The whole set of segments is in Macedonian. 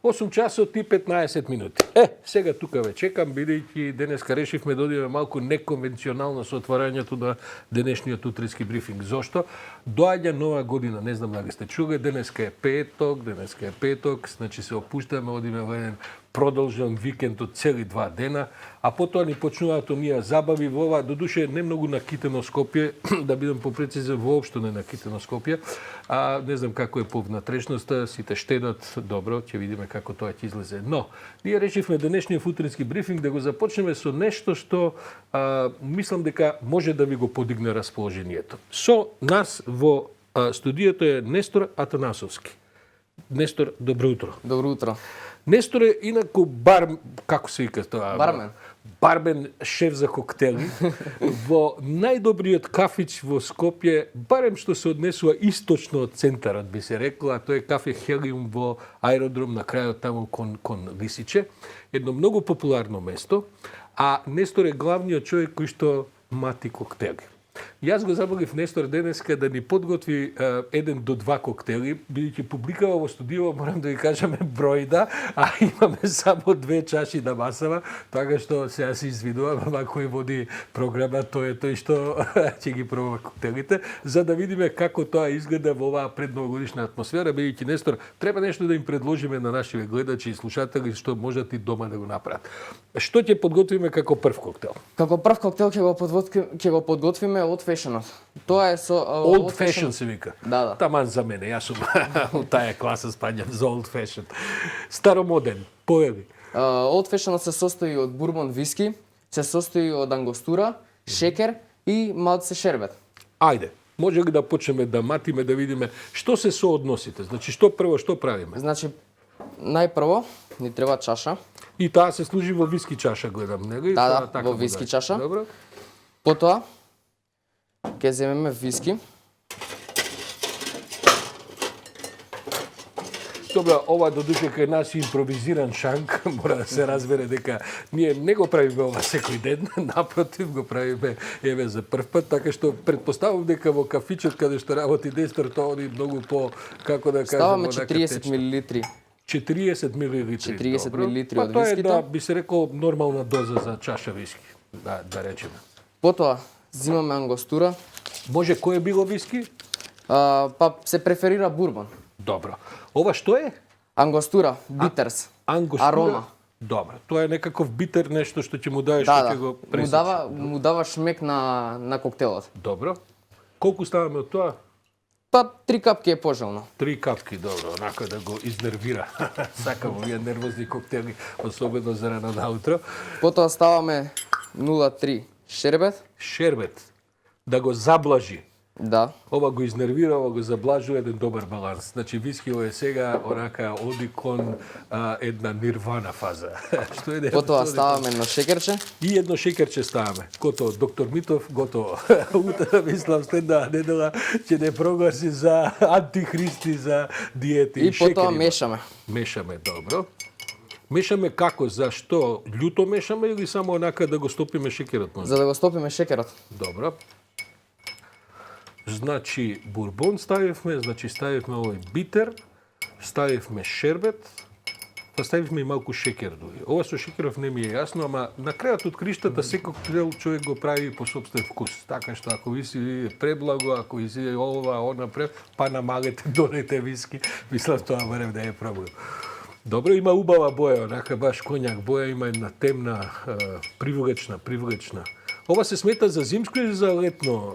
8 часот и 15 минути. Сега тука ве чекам, бидејќи денеска решивме да одиме малку неконвенционално со отварањето на денешниот утрински брифинг. Зошто? Доаѓа нова година, не знам дали сте чули, денеска е петок, значи се опуштаме, одиме во еден продолжен викенд од цели 2 дена, а потоа ни почнуваат оние забави во ова, додуше не многу накитено Скопје, да бидам попрецизен, воопшто не накитено Скопје, а не знам како е по внатрешноста, сите штедат, добро, ќе видиме како тоа ќе излезе. Но, ние решивме денешниот утрински брифинг да го започнеме со нешто што мислам дека може да ви го подигне расположението. Со нас во студиото е Нестор Атанасовски. Нестор, добро утро. Добро утро. Нестор е инаку како се вика тоа? Бармен. Бармен, шеф за коктели, во најдобриот кафич во Скопје, барем што се однесува источно од центарот, би се рекла, тоа е кафе Хелиум во аеродром на крајот таму кон Лисиче. Едно многу популарно место, а Нестор е главниот човек кој што мати коктели. Јас го забавив Нестор денеска да ни подготви 1 до 2 коктели, бидејќи публикава во студио, морам да ви кажеме бројда, а имаме само 2 чаши на масава, така што сега се извинувам, ама кој води програма, тој е тој што ќе ги пробува коктелите, за да видиме како тоа изгледа во оваа предновогодишна атмосфера, бидејќи Нестор, треба нешто да им предложиме на нашите гледачи и слушатели што можат и дома да го направат. Што ќе подготвиме како прв коктел? Како прв коктел ќе го подготвиме Old Fashioned. Тоа е со Old Fashioned се вика. Да. Таман за мене, јас сум од таа класа спаѓам за Old Fashioned. Старомоден, поеви. Old Fashioned се состои од бурбон виски, се состои од ангостура, шекер и малце шербет. Ајде, може ли да почнеме да матиме, да видиме што се соодносите? Значи, што правиме? Значи, најпрво ни треба чаша. И таа се служи во виски чаша, гледам, нели? Да, во виски чаша. Добро. Потоа ќе земеме виски. Добро, ова додуше кај нас импровизиран шанк, мора да се разбере дека ние не го правиме ова секој ден, напротив го правиме еве за прв пат, така што предпоставам дека во кафичот каде што работи Нестор тоа оди многу по, како да кажам, ставаме 40 мл. 40 мл. 40 мл од тоа е, вискито. да, би се рекол, нормална доза за чаша виски, да речеме. Потоа зимаме ангостура. Може кој е било виски? Па се преферира бурбон. Добро. Ова што е? Ангостура, битерс. Ангостура? Арома. Добро. Тоа е некаков битер нешто што ќе му даеш, Да, што ќе го пресече. му дава шмек на коктелот. Добро. Колку ставаме од тоа? Па 3 капки е пожелно. 3 капки, добро, онака да го изнервира. Сакам овие нервозни коктели, особено за рано наутро. Потоа ставаме 0,3 шербет. Шербет, да го заблажи. Да. Ова го изнервира, ова го заблажува еден добар баланс. Значи, вискио е сега, онака, оди кон една нирвана фаза. Што е Потоа ставаме едно шекерче. И едно шекерче ставаме. Готово, доктор Митов, готово. Утре, мислам, следна недела ќе не прогласи за антихристи, за диети. И потоа шекери. мешаме. Мешаме, добро. Мешаме како? Зашто? Љуто мешаме или само онака да го стопиме шекерот? За да го стопиме шекерот. Добро. Значи, бурбон ставивме, ставивме овој битер, ставивме шербет, па ставивме и малку шекер дури. Ова со шекеров не ми е јасно, ама на крајот од криштата секој коктел човек го прави по собствен вкус. Така што ако ви си преблаго, ако ви си ова, она па намалете, донете виски, мислам тоа барем да е проблем. Добро, има убава боја, онака баш коњак боја, има една темна, привлечна. Ова се смета за зимско или за летно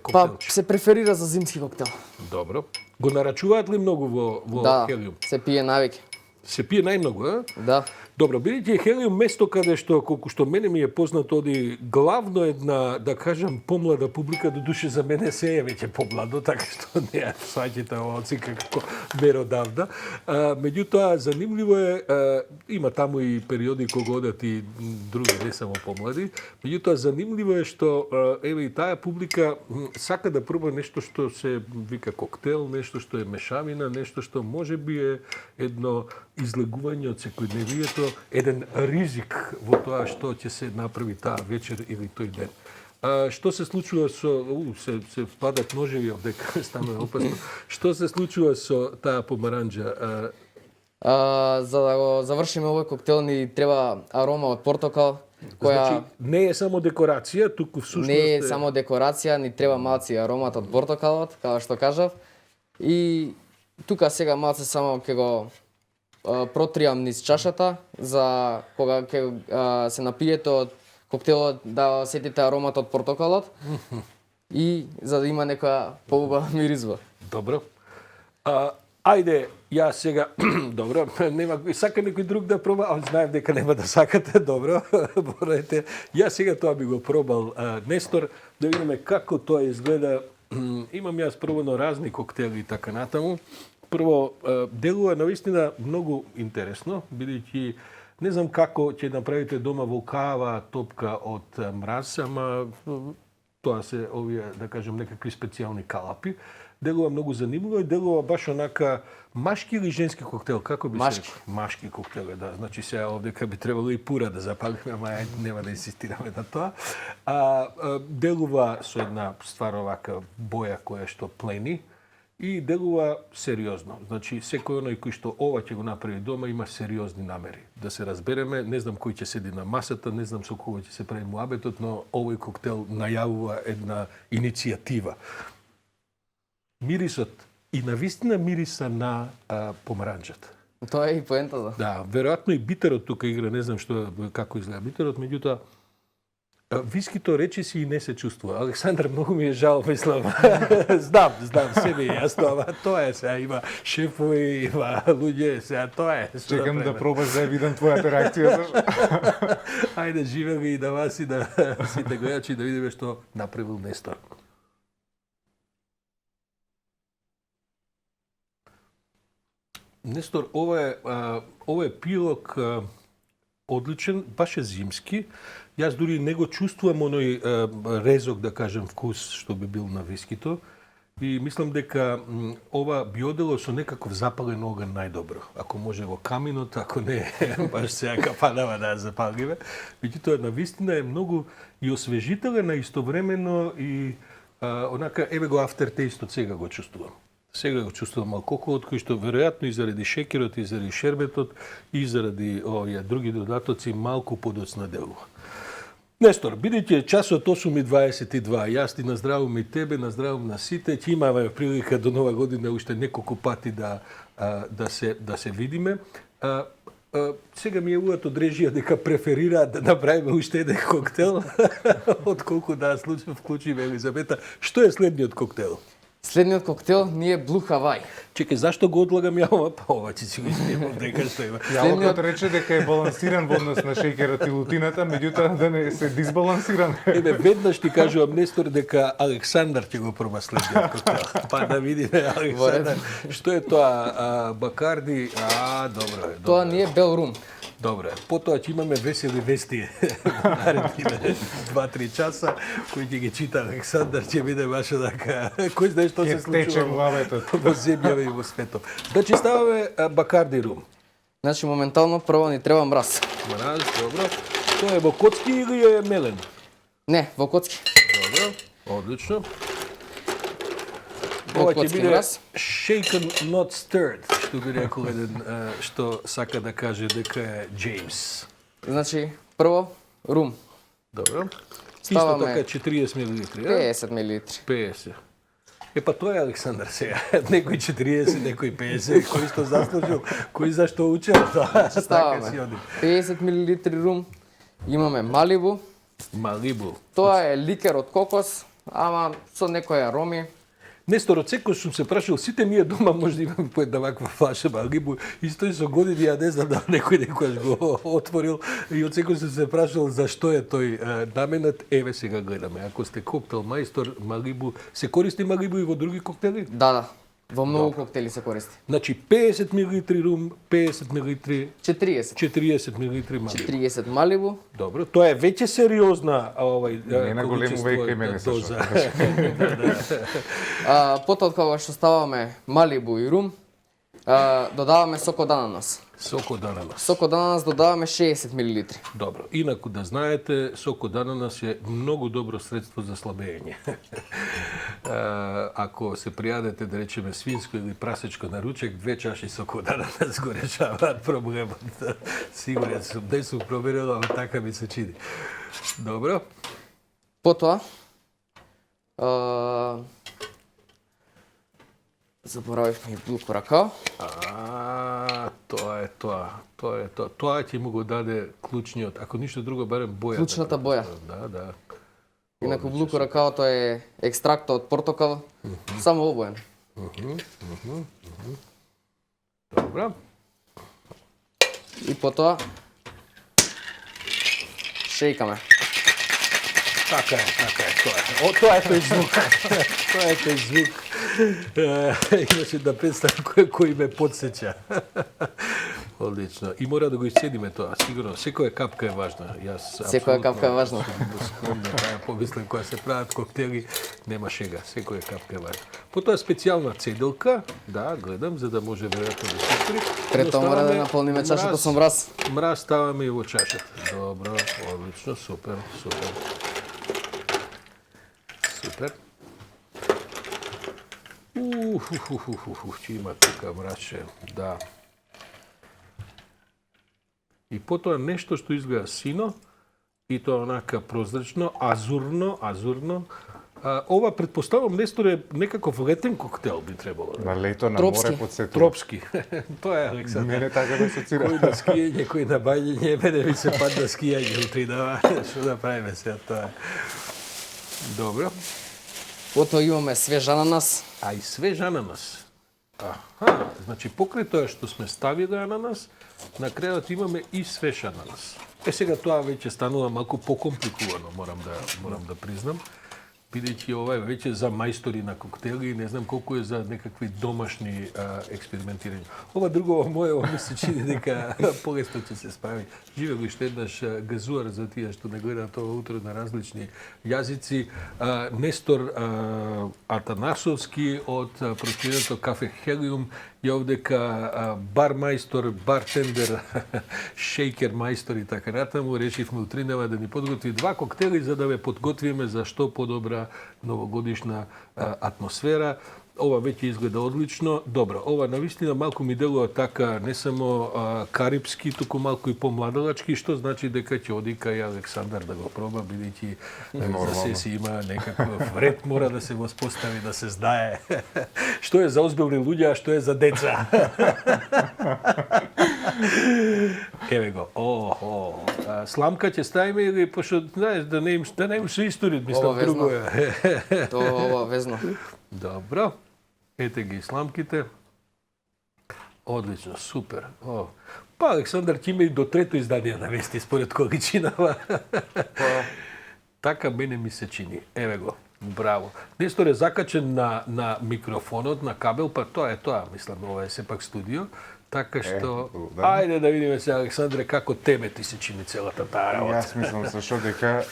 коктелче? Па се преферира за зимски коктел. Добро. Го нарачуваат ли многу во Хелиум? Да, се пие навеќе. Се пие најмногу, а? Да. Добро, бидејќи Хелиум место каде што, колку што мене ми е познато, оди главно една, да кажам, помлада публика, до душе за мене се е веќе помладо, така што не ја сваќате ова оцика како меродавна. Меѓутоа, занимливо е, има таму и периоди кога одат и други, не само помлади, меѓутоа, занимливо е што, еве и таа публика сака да проба нешто што се вика коктел, нешто што е мешавина, нешто што може би е едно излегување од секојдневието, еден ризик во тоа што ќе се направи таа вечер или тој ден. Што се случува со... се падат ножеви овдека, станува опасно. Што се случува со таа помаранџа? За да го завршиме овој коктел ни треба арома од портокал, која Значи, не е само декорација, туку всушност не е само декорација, ни треба малци аромат од портокалот, како што кажав. И тука сега малце само ќе го протриам низ чашата за кога ќе се напиете од коктелот да осетите аромат од портокалот и за да има некоја поубава миризба. Добро. Ајде, ја сега, добро, нема, сака некој друг да проба, а знаев дека нема да сакате, добро, борете. Ја сега тоа би го пробал Нестор, да видиме како тоа изгледа. Имам јас пробано разни коктели и така натаму. Прво, делува навистина многу интересно, бидејќи не знам како ќе направите дома волкава топка од мраз, ама тоа се овие, да кажем, некакви специјални калапи. Делува многу занимлjivo и делува баш онака машки или женски коктел, како би Машки. се рекол? Машки коктел, да. Значи сега овдека би требало и пура да запалиме, ама нема да инсистираме на тоа. Делува со една ствар овака боја која што плени и делува сериозно. Значи секој оној кој што ова ќе го направи дома има сериозни намери. Да се разбереме, не знам кој ќе седи на масата, не знам со кого ќе се прави муабетот, но овој коктел најавува една иницијатива. Мирисот и навистина мириса на помаранџата. Тоа е и поентата. Да, веројатно и битерот тука игра, не знам што како изгледа битерот, меѓутоа вискито речиси и не се чувствува. Александар, многу ми е жал, мислам. знам, себе е јасно, ама тоа е сега, има шефови, има луѓе, сега тоа е. Чекам да пробаш да видам твојата реакција. Ајде, живеме и на вас и на сите гледачи да видиме што направил Нестор. Нестор, ова е пилок одличен, баш е зимски. Јас дури не го чувствувам оној резок, да кажем, вкус што би бил на вискито. И мислам дека ова би одело со некаков запален оган најдобро. Ако може во каминот, ако не, баш сега капанава да запалиме. Меѓутоа, навистина е многу и освежителена, истовремено и онака, еве го aftertaste-от сега го чувствувам. Сега го чувствувам алкохолот, кој што веројатно и заради шекерот, и заради шербетот, и заради овие други додатоци малку подоцна делува. Нестор, бидејќи часот 8:22, јас ти наздравувам и тебе, наздравувам на сите, ќе имаме прилика до Нова година уште неколку пати да се видиме. Сега ми јавуваат од режија дека преферираат да направиме уште еден коктел, отколку да вклучиме Елизабета. Што е следниот коктел? Следниот коктел ни е Blue Hawaii. Чекај, зашто го одлагам ја ова? Па ова ќе си го изнимам дека што има. Јалокот рече дека е балансиран во однос на шеќерот и лутината, меѓутоа да не се дисбалансиран. Еве, веднаш ти кажувам, Нестор, дека Александар ќе го проба следниот коктел. Па да видиме, Александар, што е тоа? Бакарди? Добро е. Тоа ни е Bell Room. Добро е. Потоа ќе имаме весели вести наредните 2-3 часа, кои ќе ги чита Александар, ќе биде баш одака, кој знае што се тече муабетот во земјава и во светот. Значи ставаме Бакарди Рум. Значи моментално прво ни треба мраз. Мраз, добро. Тоа е во коцки или е мелен? Не, во коцки. Добро, одлично. Во Ова ќе коцки биде мраз. shaken not stirred, што би рекол еден што сака да каже дека е Джеймс. Значи прво рум. Добро. Исто Ставаме така 40 мл, 50 мл. 50. Па тоа е Александар сега. Некој 40, некој 50, кој што заслужил, кој зашто учел тоа. Ставаме 50 мл рум. Имаме Малибу. Малибу. Тоа е ликер од кокос, ама со некои ароми. Нестор, од секој сум се прашал, сите ние дома може да имаме по една ваква флаша Малибу, исто и со години, ја не знам да некој некојаш го отворил, и од секој сум се прашал зашто е тој наменат. Еве сега гледаме, ако сте коктел мајстор, Малибу, се користи Малибу и во други коктели? Да. Во многу коктели се користи. Значи 50 мл рум, 50 мл, 40. 40 мл Малибу. 40 Малибу. Добро, тоа е веќе сериозна Не на големо веќе и мене доза. Потоа кога што ставаме Малибу и рум, Додаваме сок од ананас. Сок од ананас. Сок од ананас додаваме 60 мл. Добро. Инаку да знаете, сок од ананас е многу добро средство за слабење. Ако се пријадете, да речеме, свинско или прасечко на ручек, 2 чаши сок од ананас го решаваат проблемот. Сигурен сум, не сум проверила, но така ми се чини. Добро. Потоа, заборавивме и блу коракао. Тоа е тоа. Тоа ќе му го даде клучниот, ако ништо друго, барем бојата. Клучната боја. Да. Инаку блу коракаото е екстракта од портокал, само обоен. Добро. И потоа шејкаме. Така е, тоа е. Тоа е тој звук. Тоа е тој звук. Имаше да представам кој ме подсеќа. Одлично. И мора да го исцедиме тоа, сигурно. Секоја капка е важна. Секоја капка е важна. Скромно, помислам, кога се прават коктели, нема шега. Секоја капка е важна. Потоа специјална цеделка, да, гледам, за да може веројатно да се отвори. Пред тоа мора да наполниме чашата со мраз. Мраз ставаме и во чашата. Добро, одлично, супер. Ќе има тука мраче, да. И потоа нешто што изгледа сино, и тоа онака прозрачно, азурно. Ова, предпоставам, Нестор е некаков летен коктел би требало. На лето, на Тропски. море, подсетува. Тропски. Тоа е, Александр. Мене така ме асоцира. Кој на скијање, кој на бањење, мене ми се падна скијање утринава. Што да правиме сега тоа? Добро. Потоа имаме свеж ананас. А и свеж ананас. Аха, значи покрај тоа што сме ставиле ананас, на крајот имаме и свеж ананас. Сега тоа веќе станува малку покомпликувано, морам да признам. Бидејќи ова е веќе за мајстори на коктели и не знам колку е за некакви домашни експериментирања. Ова друго моје ми се чини дека полесно ќе се справи. Живе го уште еднаш газуар за тие што не гледаат ова утро на различни јазици. Нестор Атанасовски од прославеното кафе Хелиум е овдека бармајстор, бартендер, шејкер мајстор и така натаму. Решивме утринава да ни подготви 2 коктели за да ве подготвиме за што подобра новогодишна атмосфера. Ова веќе изгледа одлично. Добро, ова навистина малку ми делува така не само карипски, туку малку и помладалачки, што значи дека ќе оди кај Александар да го проба, бидејќи за се си има некаков ред, мора да се воспостави, да се знае што е за озбилни луѓе, а што е за деца. Еве го. Сламка ќе ставиме или пошто знаеш да не им се историт, мислам друго е. Тоа обавезно. Добро. Ете ги сламките. Одлично, супер. Па Александар ќе има и до 3-то издание на вести според количинава. Така мене ми се чини. Еве го. Браво. Нестор е закачен на микрофонот, на кабел, па тоа е тоа, мислам, ова е сепак студио. Така што, ајде да видиме се, Александре, како тебе ти се чини целата таа работа. Јас мислам сашо дека,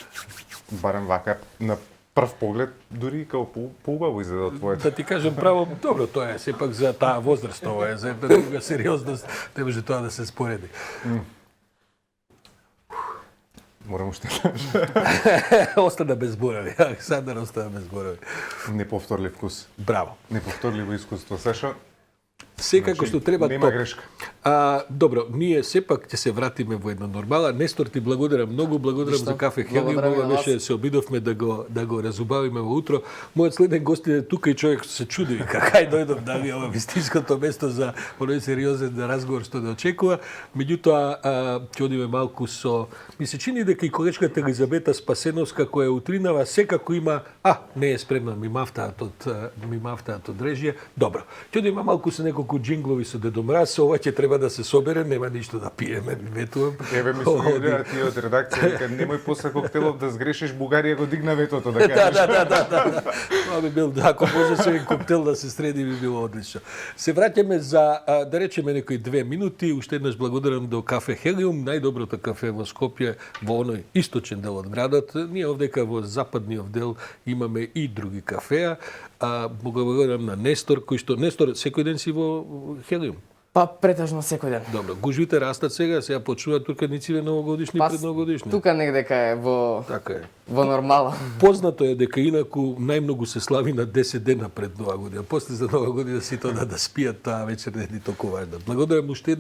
барем вака, на прв поглед, дури као поубаво изгледа од твоето. Да ти кажам право, добро, тоа е сепак за таа возраст, ова е за една друга сериозност, не може тоа да се спореди. Морам уште Остана без зборови, Александар остана без зборови. неповторлив вкус. Браво. Неповторливо искуство. Сашо, Секако што треба нема топ. грешка. Добро, ние сепак ќе се вратиме во една нормала. Нестор, ти благодарам многу, благодарам Ништо. за кафе Хелиум. Благодарам и Ова на вас. беше се обидовме да го разубавиме во утро. Мојот следен гост е тука и човек се чуди кај дојдов дали ова вистинското место за оној сериозен разговор што да очекува. Меѓутоа ќе одиме малку со ми се чини дека и колечката Елизабета Спасеновска која утринава секако има не е спремна мимавтаат од режија. Добро. Ќе одиме малку со неколку джинглови со Дедо Мраз, ова ќе треба да се собере, нема ништо да пиеме, ви ветувам. Еве ми се јавија тие од редакција, дека немој после коктелов да сгрешиш, Бугарија го дигна ветото, да кажеш. Да. Тоа би бил, ако може со еден коктел да се среди, би било одлично. Се враќаме за, да речеме, некои 2 минути. Уште еднаш благодарам до кафе Хелиум, најдоброто кафе во Скопје, во оној источен дел од градот. Ние овдека во западниот дел имаме и други кафеа. Благодарам на Нестор, кој што Нестор секој ден си во хелиум? Па претежно секој ден. Добро, гужвите растат сега почуваат турканиците новогодишни и предновогодишни. Тука негдека е во Така е. во нормала. Познато е дека инаку најмногу се слави на 10 дена пред Нова година. После за Нова година сите да спијат, таа вечер не е ни толку важна. Благодарам уште еднаш